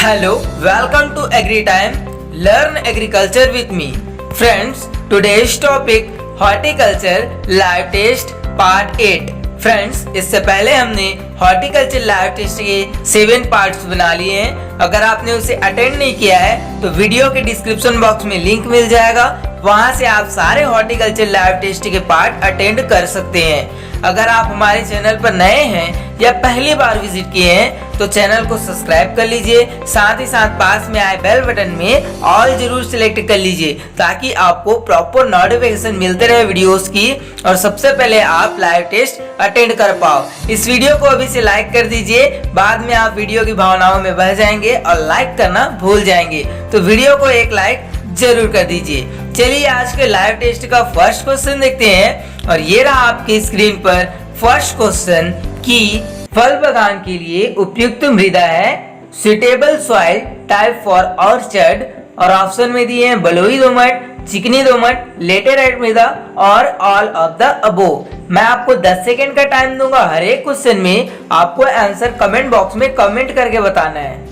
Hello, welcome to Agri Time. Learn agriculture with me. Friends, today's topic horticulture live test part 8. Friends, इससे पहले हमने horticulture live test के 7 parts बना लिए हैं। अगर आपने उसे अटेंड नहीं किया है तो वीडियो के डिस्क्रिप्शन बॉक्स में लिंक मिल जाएगा, वहां से आप सारे हॉर्टिकल्चर लाइव टेस्ट के पार्ट अटेंड कर सकते हैं। अगर आप हमारे चैनल पर नए हैं या पहली बार विजिट किए हैं तो चैनल को सब्सक्राइब कर लीजिए, साथ ही साथ पास में आए बेल बटन में ऑल जरूर सिलेक्ट कर लीजिए ताकि आपको प्रॉपर नोटिफिकेशन मिलते रहे वीडियोस की और सबसे पहले आप लाइव टेस्ट अटेंड कर पाओ। इस वीडियो को अभी से लाइक कर दीजिए, बाद में आप वीडियो की भावनाओं में बह जाएंगे और लाइक करना भूल जाएंगे, तो वीडियो को एक लाइक जरूर कर दीजिए। चलिए आज के लाइव टेस्ट का फर्स्ट क्वेश्चन देखते हैं और ये रहा आपकी स्क्रीन पर फर्स्ट क्वेश्चन कि फल बागान के लिए उपयुक्त मृदा है suitable soil type for orchard, और ऑप्शन में दिए हैं बलुई दोमट, चिकनी दोमट, लेटेराइट मृदा और ऑल ऑफ द अबोव। मैं आपको 10 सेकेंड का टाइम दूंगा, हर एक क्वेश्चन में आपको आंसर कमेंट बॉक्स में कमेंट करके बताना है।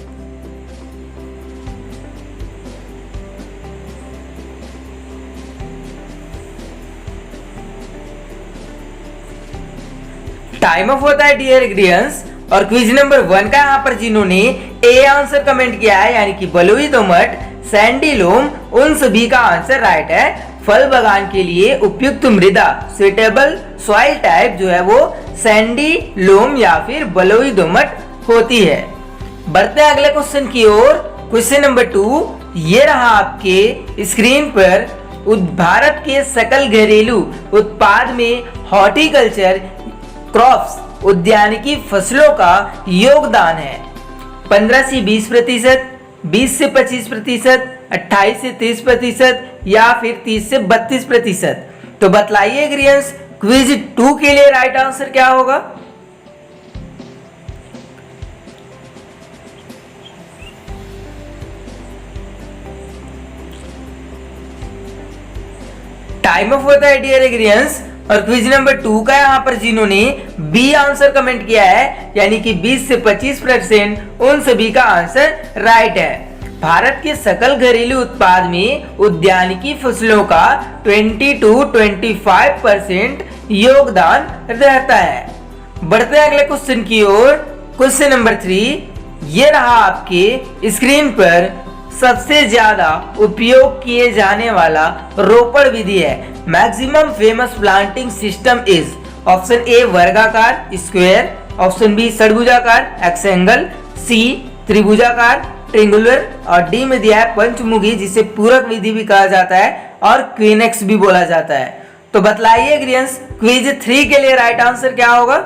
टाइम ऑफ होता है डियर एग्रियंस, और क्विज नंबर 1 का यहाँ पर जिन्होंने ए आंसर कमेंट किया है यानी कि बलुई दोमट, सैंडी लोम, उन सभी का आंसर राइट है। फल बागान के लिए उपयुक्त मृदा सुटेबल सॉइल टाइप जो है वो सैंडी लोम या फिर बलुई दोमट होती है। बढ़ते हैं अगले क्वेश्चन की ओर। क्वेश्चन नंबर 2 ये रहा आपके स्क्रीन पर, भारत के सकल घरेलू उत्पाद में हॉर्टिकल्चर क्रॉप्स उद्यानिकी फसलों का योगदान है 15 से 20%, 20 से 25%, 28 से 30% या फिर 30 से 32%। तो बतलाइए एग्रियंस, क्विज 2 के लिए राइट आंसर क्या होगा? टाइम ऑफ होता है डियर एग्रियंस, और क्विज नंबर 2 का यहाँ पर जिन्होंने बी आंसर कमेंट किया है यानी कि 20 से 25%, उन सभी का आंसर राइट है। भारत के सकल घरेलू उत्पाद में उद्यानिकी फसलों का 20 to 25% योगदान रहता है। बढ़ते हैं अगले क्वेश्चन की ओर। क्वेश्चन नंबर 3 ये रहा आपके स्क्रीन पर, सबसे ज्यादा उपयोग किए जाने वाला रोपण विधि है maximum famous planting system is, option A वर्गाकार स्क्वायर, ऑप्शन बी षडभुजाकार एक्सेंगल, सी त्रिभुजाकार ट्रिंगुलर, और डी में दिया है पंचमुखी जिसे पूरक विधि भी कहा जाता है और क्वीनेक्स भी बोला जाता है। तो बतलाइए एग्रियंस, क्विज 3 के लिए राइट आंसर क्या होगा?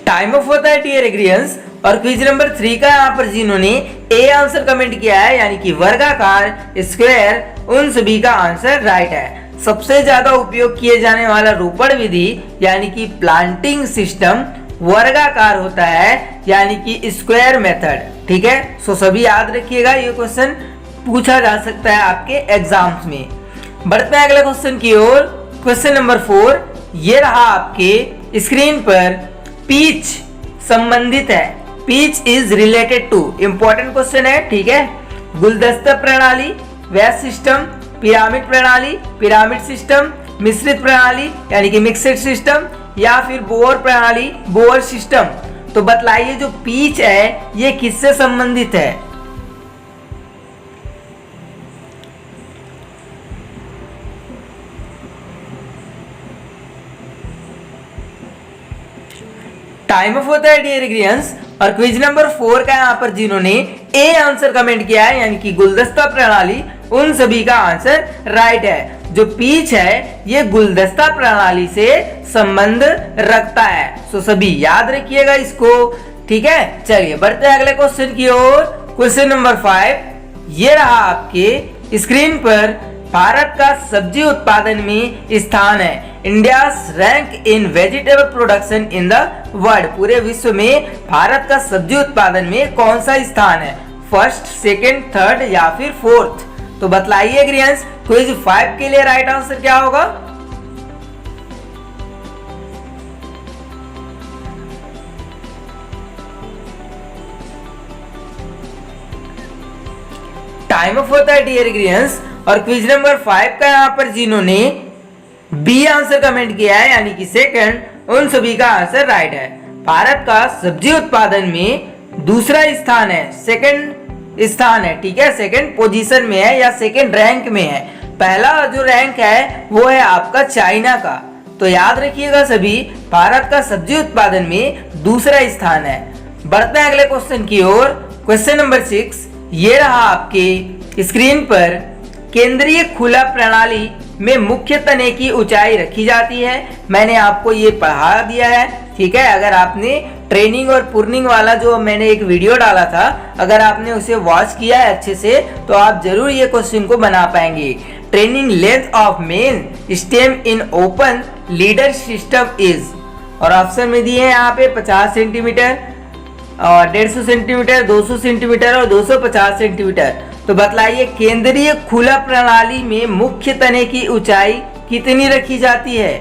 टाइम ऑफ होता है डियर एग्रियंस, और क्विज नंबर 3 का यहाँ पर जिन्होंने ए आंसर कमेंट किया है यानी कि वर्गाकार स्क्वायर, उन सभी का आंसर राइट है। सबसे ज्यादा उपयोग किए जाने वाला रोपण विधि यानी कि प्लांटिंग सिस्टम वर्गाकार होता है यानी कि स्क्वायर मेथड। ठीक है, सो सभी याद रखिएगा, ये क्वेश्चन पूछा जा सकता है आपके एग्जाम्स में। बढ़ते हैं अगले क्वेश्चन की ओर। क्वेश्चन नंबर 4 ये रहा आपके स्क्रीन पर, पीच संबंधित है, peach is related to, important question है। ठीक है, गुलदस्ता प्रणाली, वैज सिस्टम, पिरामिड प्रणाली, पिरामिड सिस्टम, मिश्रित प्रणाली यानी कि मिक्सड सिस्टम, या फिर बोअर प्रणाली, बोअर सिस्टम। तो बतलाइए जो पीच है ये किससे संबंधित है? टाइम ऑफ होता है डियर एग्रियंस, और क्विज नंबर 4 का यहाँ पर जिन्होंने ए आंसर कमेंट किया है यानी कि गुलदस्ता प्रणाली, उन सभी का आंसर राइट है। जो पीच है ये गुलदस्ता प्रणाली से संबंध रखता है, सो सभी याद रखिएगा इसको। ठीक है, चलिए बढ़ते हैं अगले क्वेश्चन की ओर। क्वेश्चन नंबर 5 ये रहा आपके स्क्रीन पर, भारत का सब्जी उत्पादन में स्थान है, India's rank in vegetable production in the world, पूरे विश्व में भारत का सब्जी उत्पादन में कौन सा स्थान है? फर्स्ट, सेकंड, थर्ड या फिर फोर्थ? तो बतलाइए एग्रियंस, क्विज 5 के लिए राइट आंसर क्या होगा? टाइम अप होता है डियर ग्रीयंस। और क्विज नंबर 5 का यहाँ पर जिन्होंने बी आंसर कमेंट किया है यानी कि सेकंड, उन सभी का आंसर राइट है। भारत का सब्जी उत्पादन में दूसरा स्थान है, सेकंड स्थान है, ठीक है, सेकंड पोजीशन में है या सेकंड रैंक में है। पहला जो रैंक है वो है आपका चाइना का। तो याद रखिएगा सभी, भारत का सब्जी उत्पादन में दूसरा स्थान है। बढ़ते हैं अगले क्वेश्चन की ओर। क्वेश्चन नंबर 6 ये रहा आपके स्क्रीन पर। केंद्रीय खुला प्रणाली में मुख्य तने की ऊंचाई रखी जाती है। मैंने आपको ये पढ़ा दिया है, ठीक है। अगर आपने ट्रेनिंग और पुर्निंग वाला जो मैंने एक वीडियो डाला था, अगर आपने उसे वॉच किया है अच्छे से, तो आप जरूर ये क्वेश्चन को बना पाएंगे। Training length of main stem in open leader system is, और ऑप्शन में दिए हैं यहाँ पे 50 सेंटीमीटर और 150 सेंटीमीटर, 200 सेंटीमीटर और 250 सेंटीमीटर। तो बतलाइए केंद्रीय खुला प्रणाली में मुख्य तने की ऊंचाई कितनी रखी जाती है?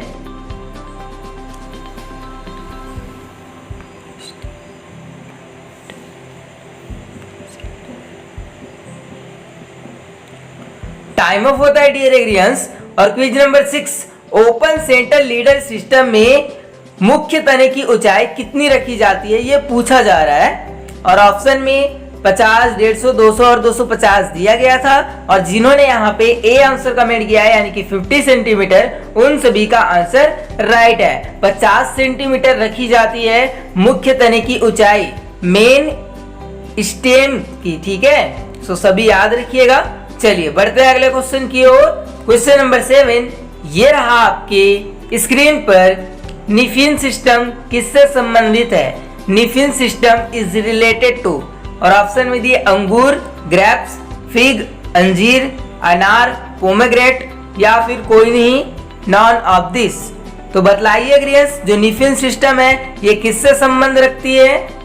टाइम ऑफ होता है डियर एग्रियंस। और quiz number 6 open centre leader system में मुख्य तने की ऊंचाई कितनी रखी जाती है ये पूछा जा रहा है। और ऑप्शन में 50, 150, 200 और 250 दिया गया था। और जिन्होंने यहाँ पे ए आंसर कमेंट किया है यानी कि 50 सेंटीमीटर, उन सभी का आंसर राइट है। 50 सेंटीमीटर रखी जाती है मुख्य तने की ऊंचाई मेन स्टेम की, ठीक है। सो सभी याद रखिएगा। चलिए बढ़ते हैं अगले क्वेश्चन की ओर। क्वेश्चन नंबर 7 ये रहा आपके स्क्रीन पर। निफिन सिस्टम किससे संबंधित है? निफिन सिस्टम इज रिलेटेड टू, और ऑप्शन में दिए अंगूर, ग्रेप्स, फिग, अंजीर, अनार, पोमेग्रेट या फिर कोई नहीं, नॉन ऑफ दिस। तो बतलाइए ग्रीयंस, जो निफिन सिस्टम है ये किससे संबंध रखती है?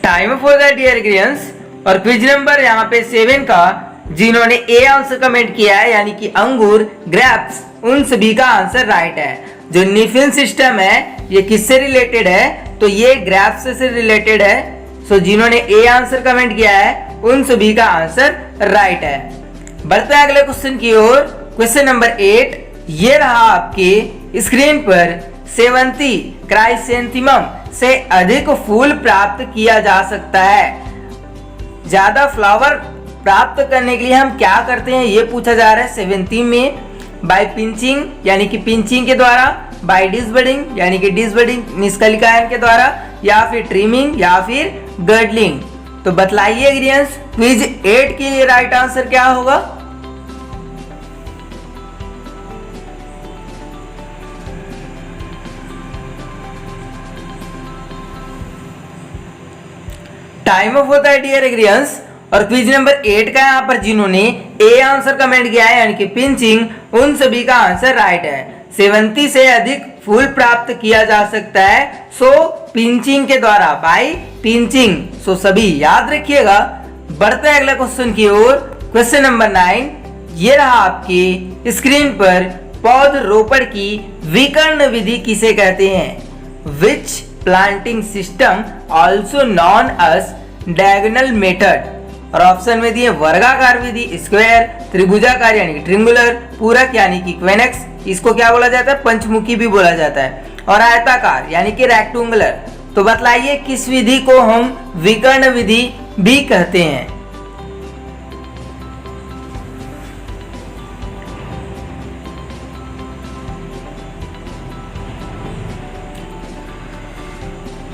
Time for the dear agrians. और क्विज नंबर यहाँ पे 7 का जिन्होंने ए आंसर कमेंट किया है यानी कि अंगूर, ग्रेप्स, उन सभी का आंसर राइट है। जो निफिन सिस्टम है ये किससे रिलेटेड है? तो ये ग्रेप्स से रिलेटेड है। सो जिन्होंने ए आंसर कमेंट किया है उन सभी का आंसर राइट है। बढ़ते हैं अगले क्वेश्चन की ओर। क्वेश्चन नंबर 8 ये रहा आपके स्क्रीन पर। सेवंती क्राइसेंथेमम से अधिक फूल प्राप्त किया जा सकता है। ज्यादा फ्लावर प्राप्त करने के लिए हम क्या करते हैं ये पूछा जा रहा है। सेवेंटी में बाय पिंचिंग यानी कि पिंचिंग के द्वारा, बाय डिसबडिंग यानी कि डिसबडिंग निष्कलिकायन के द्वारा, या फिर ट्रिमिंग या फिर गर्डलिंग। तो बतलाइए ग्रीयंस, क्विज 8 के लिए राइट आंसर क्या होगा? टाइम ऑफ होता है डियर ग्रीयंस। और क्विज नंबर 8 का यहाँ पर जिन्होंने ए आंसर कमेंट किया है यानी कि पिंचिंग, उन सभी का आंसर राइट है। 70 से अधिक फूल प्राप्त किया जा सकता है सो पिंचिंग के द्वारा, बाय पिंचिंग। सो सभी याद रखिएगा। बढ़ते हैं अगले क्वेश्चन की ओर। क्वेश्चन नंबर 9 ये रहा आपकी स्क्रीन पर। पौधरोपण की विकर्ण विधि किसे कहते हैं? Which planting system also known as diagonal method. और ऑप्शन में दिए वर्गाकार विधि, स्क्वायर, त्रिभुजाकार यानी कि ट्रिंगुलर, पूरक यानी कि क्वेनेक्स, इसको क्या बोला जाता है? पंचमुखी भी बोला जाता है, और आयताकार यानी कि रेक्टेंगुलर। तो बतलाइए किस विधि को हम विकर्ण विधि भी कहते हैं?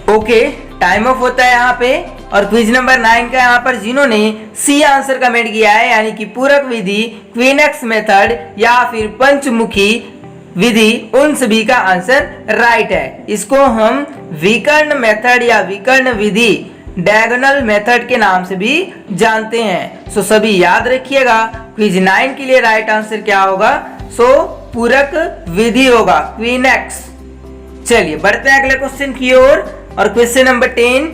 ओके, टाइम ऑफ होता है यहाँ पे। और क्विज नंबर 9 का यहाँ पर जिन्होंने सी आंसर कमेंट किया है यानी कि पूरक विधि, क्वीनेक्स मेथड या फिर पंचमुखी विधि, उन सभी का आंसर राइट है। इसको हम विकर्ण मेथड या विकर्ण विधि, डायगोनल मेथड के नाम से भी जानते हैं। सो सभी याद रखिएगा। क्विज 9 के लिए राइट आंसर क्या होगा? सो पूरक विधि होगा, क्वीनेक्स। चलिए बढ़ते हैं अगले क्वेश्चन की ओर। और क्वेश्चन नंबर 10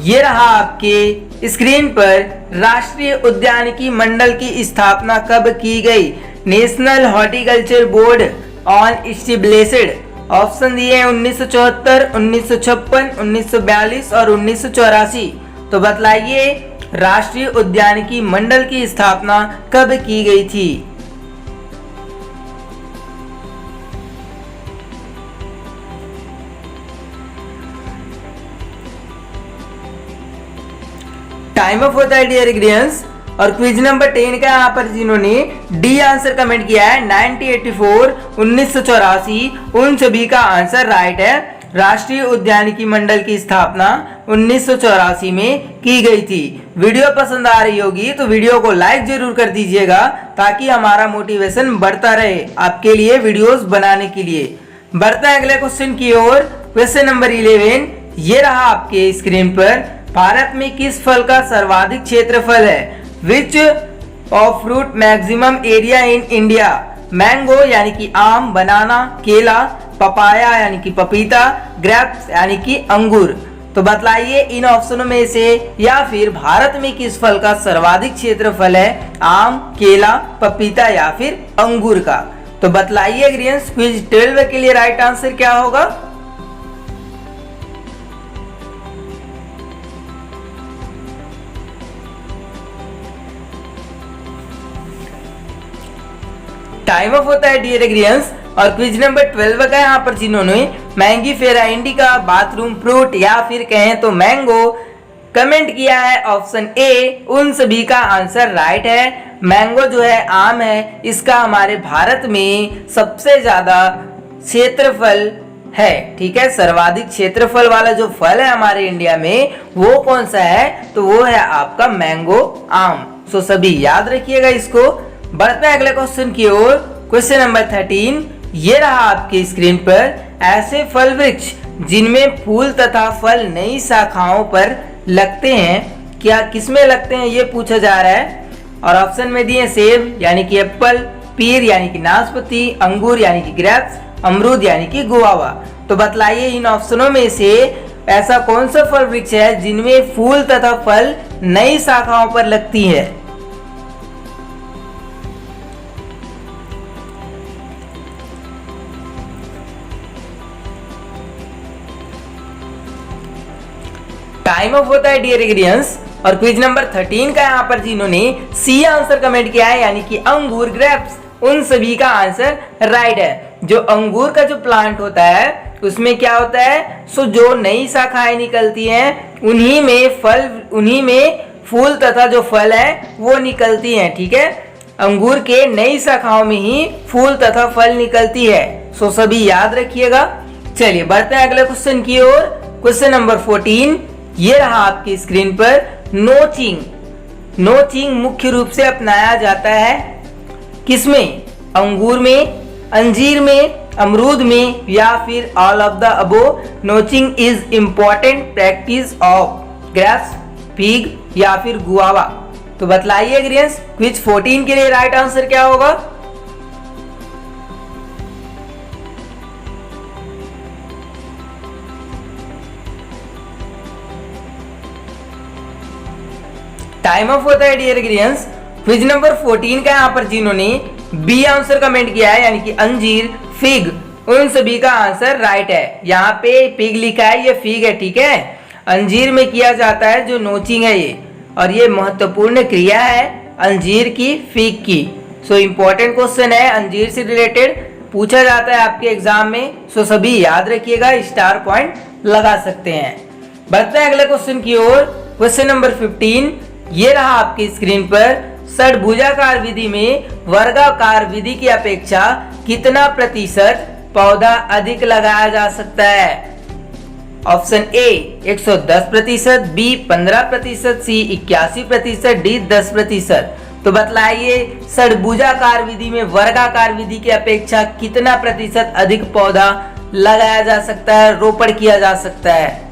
ये रहा आपके स्क्रीन पर। राष्ट्रीय उद्यानिकी मंडल की स्थापना कब की गई? National horticulture board on established. Option दिए हैं 1974, 1956, 1942 और 1984। तो बतलाइए राष्ट्रीय उद्यानिकी मंडल की स्थापना कब की गई थी? टाइम ऑफ होता है डियर एग्रीडियंस। और क्विज नंबर 10 का यहाँ पर जिन्होंने डी आंसर कमेंट किया है 1984, 1984, उन सभी का आंसर राइट है। राष्ट्रीय उद्यानिकी मंडल की स्थापना 1984 में की गई थी। वीडियो पसंद आ रही होगी तो वीडियो को लाइक जरूर कर दीजिएगा ताकि हमारा मोटिवेशन बढ़ता रहे आपके लिए वीडियोस बनाने के लिए। बढ़ते हैं अगले क्वेश्चन की ओर। क्वेश्चन नंबर 11 ये रहा आपके स्क्रीन पर। भारत में किस फल का सर्वाधिक क्षेत्रफल है? Which of fruit maximum area in India? Mango यानी कि आम, बनाना केला, पपाया यानी कि पपीता, ग्रेप्स यानी कि अंगूर। तो बतलाइए इन ऑप्शनों में से या फिर भारत में किस फल का सर्वाधिक क्षेत्रफल है? आम, केला, पपीता या फिर अंगूर का। तो बतलाइए एग्रीडियंट्स। क्विज 12 के लिए राइट आंसर क्या होगा? टाइम ऑफ होता है डियर एग्रीडियंट्स। और क्विज नंबर 12 का यहाँ पर जिन्होंने मैंगी फेरा इंडिका, बाथरूम फ्रूट या फिर कहें तो मैंगो कमेंट किया है ऑप्शन ए, उन सभी का आंसर राइट है। मैंगो जो है आम है, इसका हमारे भारत में सबसे ज्यादा क्षेत्रफल है। ठीक है, सर्वाधिक क्षेत्रफल वाला जो फल है हमारे इंडिया में वो कौन सा है? तो वो है आपका मैंगो आम। सो सभी याद रखिएगा इसको। बढ़ते हैं अगले क्वेश्चन की ओर। क्वेश्चन नंबर 13 ये रहा आपके स्क्रीन पर। ऐसे फल वृक्ष जिनमें फूल तथा फल नई शाखाओं पर लगते हैं, क्या किसमें लगते हैं ये पूछा जा रहा है। और ऑप्शन में दिए सेब यानी कि एप्पल, पीर यानी कि नाशपाती, अंगूर यानी कि ग्रेप्स, अमरूद यानी कि गुआवा। तो बतलाइए इन ऑप्शनों में से ऐसा कौन सा फल वृक्ष है जिनमें फूल तथा फल नई शाखाओं पर लगती है। टाइम ऑफ होता है डियर एग्रीडियंट्स। और क्विज नंबर 13 का यहाँ पर जिन्होंने सी आंसर कमेंट किया है यानी कि अंगूर, ग्रेप्स, उन सभी का आंसर राइट है। जो अंगूर का जो प्लांट होता है उसमें क्या होता है? सो जो नई शाखाएं निकलती हैं उन्हीं में फूल तथा जो फल है वो निकलती हैं। ठीक है, अंगूर के नई शाखाओं में ही फूल तथा फल निकलती है। सो सभी याद रखिएगा। चलिए बढ़ते हैं अगले क्वेश्चन की ओर। क्वेश्चन नंबर 14 ये रहा आपकी स्क्रीन पर। नोचिंग मुख्य रूप से अपनाया जाता है किसमें? अंगूर में, अंजीर में, अमरूद में या फिर all of the above. Notching is important practice of grapes, fig या फिर गुआवा। तो बतलाइए एग्रीडियंट्स। क्विज 14 के लिए राइट आंसर क्या होगा? टाइम ऑफ होता है डियर एग्रीडियंट्स। क्विज नंबर 14 का यहाँ पर जिन्होंने बी आंसर कमेंट किया है यानी कि अंजीर, फिग, उन सभी का आंसर राइट है। यहाँ पे फिग लिखा है, ये फिग है। ठीक है, अंजीर में किया जाता है जो नोचिंग है ये, और ये महत्वपूर्ण क्रिया है अंजीर की, फिग की। सो इम्पोर्टेंट क्वेश्चन है, अंजीर से रिलेटेड पूछा जाता है आपके एग्जाम में। सो सभी याद रखिएगा, स्टार पॉइंट लगा सकते हैं। बढ़ते हैं अगले क्वेश्चन की ओर। क्वेश्चन नंबर 15 ये रहा आपकी स्क्रीन पर। षडभुजाकार विधि में वर्गाकार विधि की अपेक्षा कितना प्रतिशत पौधा अधिक लगाया जा सकता है? Option A 110%, B 15%, C 81%, D 10%। तो बतलाइए षडभुजाकार विधि में वर्गाकार विधि की अपेक्षा कितना प्रतिशत अधिक पौधा लगाया जा सकता है, रोपण किया जा सकता है?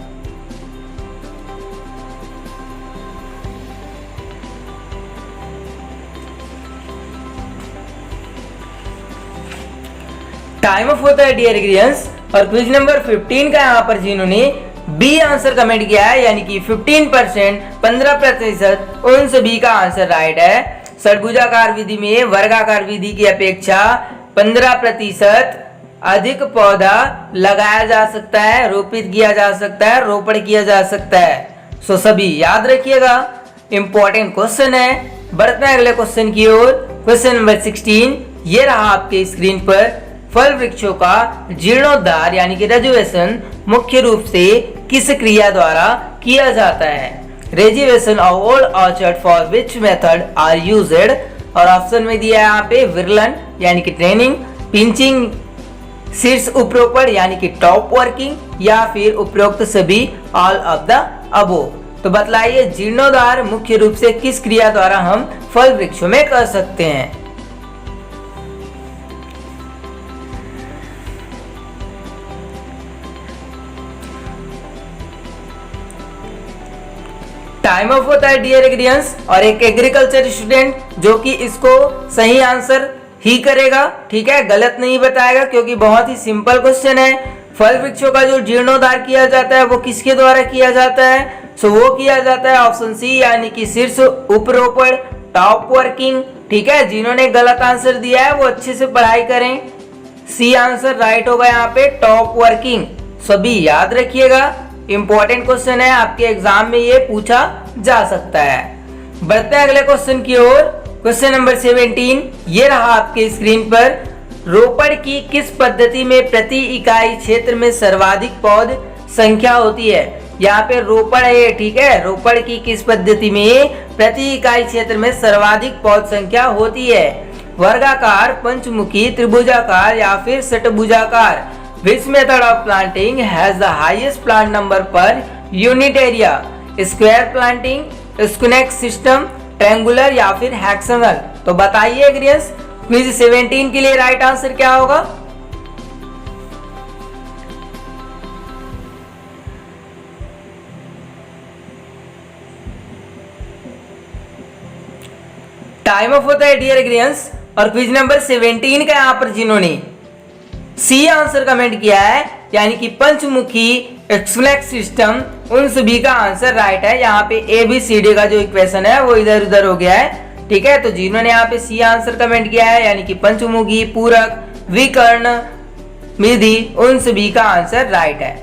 टाइम ऑफ होता है डियर एग्रीडियंट्स। और क्विज नंबर 15 का यहाँ पर जिन्होंने बी आंसर कमेंट किया है, यानी कि 15%, 15% उन सभी का आंसर राइट है। षडभुजाकार विधि में वर्गाकार विधि की अपेक्षा 15% अधिक पौधा लगाया जा सकता है, रोपित किया जा सकता है, रोपण किया जा सकता है। सो सभी याद रखिएगा, इंपॉर्टेंट क्वेश्चन है। बढ़ते हैं अगले क्वेश्चन की ओर। क्वेश्चन नंबर 16 ये रहा आपके स्क्रीन पर। फल वृक्षों का जीर्णोद्धार यानी कि रेजुवेशन मुख्य रूप से किस क्रिया द्वारा किया जाता है? Rejuvenation of old orchard for which method are used? और ऑप्शन में दिया है यहाँ पे विरलन यानी कि ट्रेनिंग, पिंचिंग, शीर्ष उपरोपण यानी कि टॉप वर्किंग, या फिर उपरोक्त सभी, ऑल ऑफ द अबो। तो बतलाइए जीर्णोद्धार मुख्य रूप से किस क्रिया द्वारा हम फल वृक्षों में कर सकते हैं? टाइम ऑफ होता है डियर एग्रीडियंस, और एक एग्रीकल्चर स्टूडेंट जो कि इसको सही आंसर ही करेगा, ठीक है, गलत नहीं बताएगा, क्योंकि बहुत ही सिंपल क्वेश्चन है। फल वृक्षों का जो जीर्णोद्धार किया जाता है वो किसके द्वारा किया जाता है? सो वो किया जाता है ऑप्शन सी यानी कि शीर्ष उपरोपण, टॉप वर्किंग, ठीक है। जिन्होंने गलत आंसर दिया है वो अच्छे से पढ़ाई करें, सी आंसर राइट होगा यहाँ पे, टॉप वर्किंग। सभी याद रखिएगा, इंपॉर्टेंट क्वेश्चन है, आपके एग्जाम में ये पूछा जा सकता है। बढ़ते हैं अगले क्वेश्चन की ओर। क्वेश्चन नंबर 17 ये रहा आपके स्क्रीन पर। रोपण की किस पद्धति में प्रति इकाई क्षेत्र में सर्वाधिक पौध संख्या होती है? यहाँ पे रोपण है, ठीक है, रोपण की किस पद्धति में प्रति इकाई क्षेत्र में सर्वाधिक पौध संख्या होती है? वर्गाकार, पंचमुखी, त्रिभुजाकार या फिर षटभुजाकार? Which method of planting has the highest plant number per unit area? Square planting, quincunx system, triangular या फिर हेक्सागोनल? तो बताइए एग्रीडियंस, क्विज 17 के लिए राइट आंसर क्या होगा? टाइम ऑफ होता है डियर एग्रीडियंस, और क्विज नंबर 17 का यहाँ पर जिन्होंने सी आंसर कमेंट किया है, यानी कि पंचमुखी एक्सफ्लेक्स सिस्टम, उन सभी का आंसर राइट है। यहाँ पे ए बी सी डी का जो इक्वेशन है वो इधर उधर हो गया है, ठीक है। तो जिन्होंने यहाँ पे सी आंसर कमेंट किया है, यानी कि पंचमुखी, पूरक, विकर्ण, विधि, उन सभी का आंसर राइट है।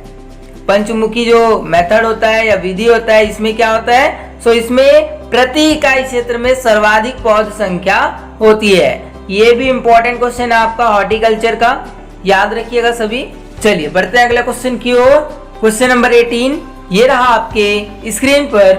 पंचमुखी जो मेथड होता है या विधि होता है, इसमें क्या होता है? सो इसमें प्रति इकाई क्षेत्र में सर्वाधिक पौध संख्या होती है। ये भी इंपॉर्टेंट क्वेश्चन है आपका हॉर्टिकल्चर का, याद रखिएगा सभी। चलिए बढ़ते हैं अगले क्वेश्चन की ओर। क्वेश्चन नंबर 18 ये रहा आपके स्क्रीन पर।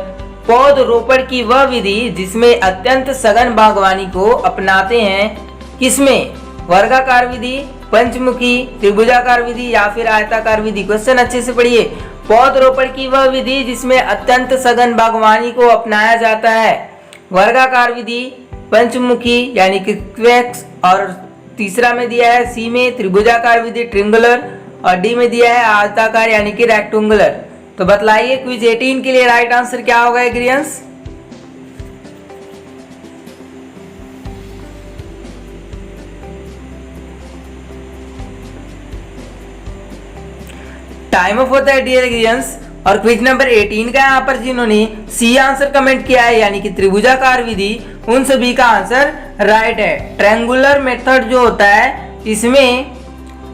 पौध रोपण की वह विधि जिसमें अत्यंत सघन बागवानी को अपनाते हैं, किसमें? वर्गाकार विधि, पंचमुखी, त्रिभुजाकार विधि या फिर आयताकार विधि? क्वेश्चन अच्छे से पढ़िए। पौध रोपण की वह विधि जिसमें अत्यंत सघन बागवानी को अपनाया जाता है, वर्गाकार विधि, पंचमुखी यानी कि क्वेक्स, और तीसरा में दिया है सी में त्रिभुजाकार विधि ट्रिंगुलर, और डी में दिया है आयताकार यानी कि रेक्टेंगुलर। तो बतलाइए क्विज 18 के लिए राइट आंसर क्या होगा एग्रीडियंस? टाइम ऑफ होता है डियर एग्रीडियंस, और क्विज नंबर 18 का यहाँ पर जिन्होंने सी आंसर कमेंट किया है, यानी कि त्रिभुजाकार विधि, उन सभी का आंसर राइट है। ट्रायंगुलर मेथड जो होता है, इसमें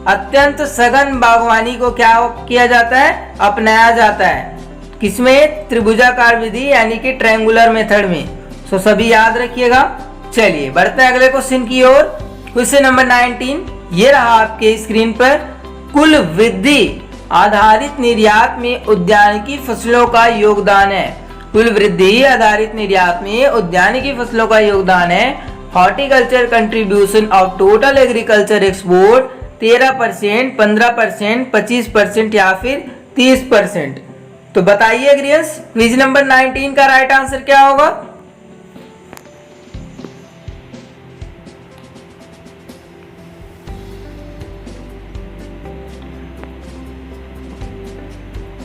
अत्यंत सघन बागवानी को क्या किया जाता है? अपनाया जाता है। किसमें? त्रिभुजाकार विधि यानी कि ट्रायंगुलर मेथड में। सो सभी याद रखिएगा। चलिए बढ़ते हैं अगले क्वेश्चन की ओर। क्वेश्चन नंबर 19 ये रहा आपके स्क्रीन पर। कुल वृद्धि आधारित निर्यात में उद्यानिकी फसलों का योगदान है। कुल वृद्धि आधारित निर्यात में उद्यानिकी फसलों का योगदान है। Horticulture contribution of total agriculture export 13%, 15%, 25% या फिर 30%। तो बताइए एग्रीडियंस, क्विज नंबर 19 का राइट आंसर क्या होगा?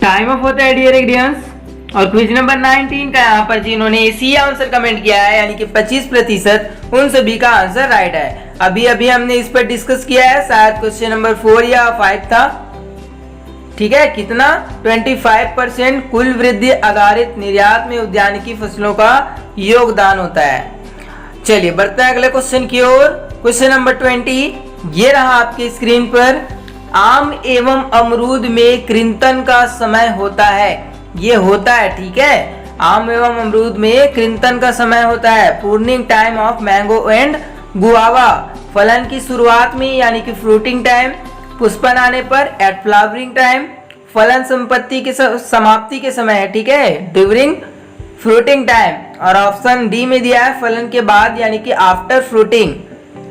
टाइम ऑफ होता है डियर एग्रीडियंस, और क्विज नंबर 19 का यहाँ पर जिन्होंने सी आंसर कमेंट किया है, यानी कि 25%, उन सभी का आंसर राइट है। अभी अभी हमने इस पर डिस्कस किया है, शायद क्वेश्चन नंबर 4 या 5 था, ठीक है, कितना 25% कुल वृद्धि आधारित निर्यात में उद्यानिकी फसलों का योगदान होता है। चलिए बढ़ते हैं अगले क्वेश्चन की ओर। क्वेश्चन नंबर 20 ये रहा आपकी स्क्रीन पर। आम एवं अमरूद में कृंतन का समय होता है, ये होता है, ठीक है, आम एवं अमरूद में कृंतन का समय होता है। Pruning time of mango and guava, फलन की शुरुआत में यानी कि फ्रूटिंग टाइम, पुष्पन आने पर एट फ्लावरिंग टाइम, फलन संपत्ति के समाप्ति के समय है, ठीक है, ड्यूरिंग फ्रूटिंग टाइम। और ऑप्शन डी में दिया है फलन के बाद यानी कि आफ्टर फ्रूटिंग।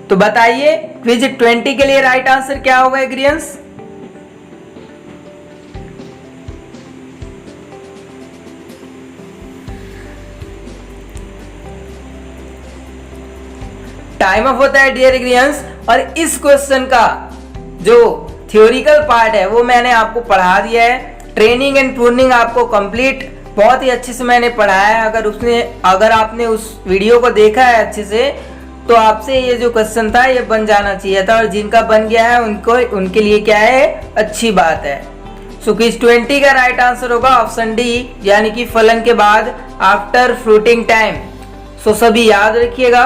तो बताइए क्विज 20 के लिए राइट आंसर क्या होगा एग्रीयंस? टाइम अप होता है डियर एग्रीयंस। और इस क्वेश्चन का जो थ्योरिकल पार्ट है वो मैंने आपको पढ़ा दिया है। ट्रेनिंग एंड प्रूनिंग आपको कंप्लीट बहुत ही अच्छे से मैंने पढ़ाया है। अगर आपने उस वीडियो को देखा है अच्छे से तो आपसे ये जो क्वेश्चन था ये बन जाना चाहिए था, और जिनका बन गया है उनके लिए क्या है, अच्छी बात है। सो क्विज 20 का राइट आंसर होगा ऑप्शन डी यानी कि फलन के बाद आफ्टर फ्रूटिंग टाइम। सो सभी याद रखिएगा,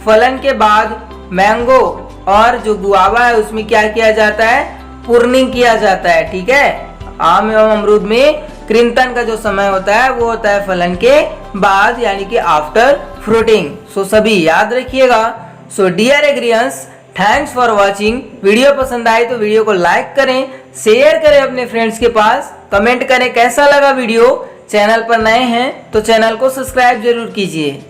फलन के बाद मैंगो और जो गुआवा है उसमें क्या किया जाता है, प्रूनिंग किया जाता है, ठीक है। आम एवं अमरूद में कृंतन का जो समय होता है वो होता है फलन के बाद यानी कि आफ्टर फ्रूटिंग। सो सभी याद रखिएगा। So dear agrians, thanks for watching. Video पसंद आए तो वीडियो को लाइक करें, शेयर करें अपने फ्रेंड्स के पास, कमेंट करें कैसा लगा वीडियो। चैनल पर नए हैं तो चैनल को सब्सक्राइब जरूर कीजिए।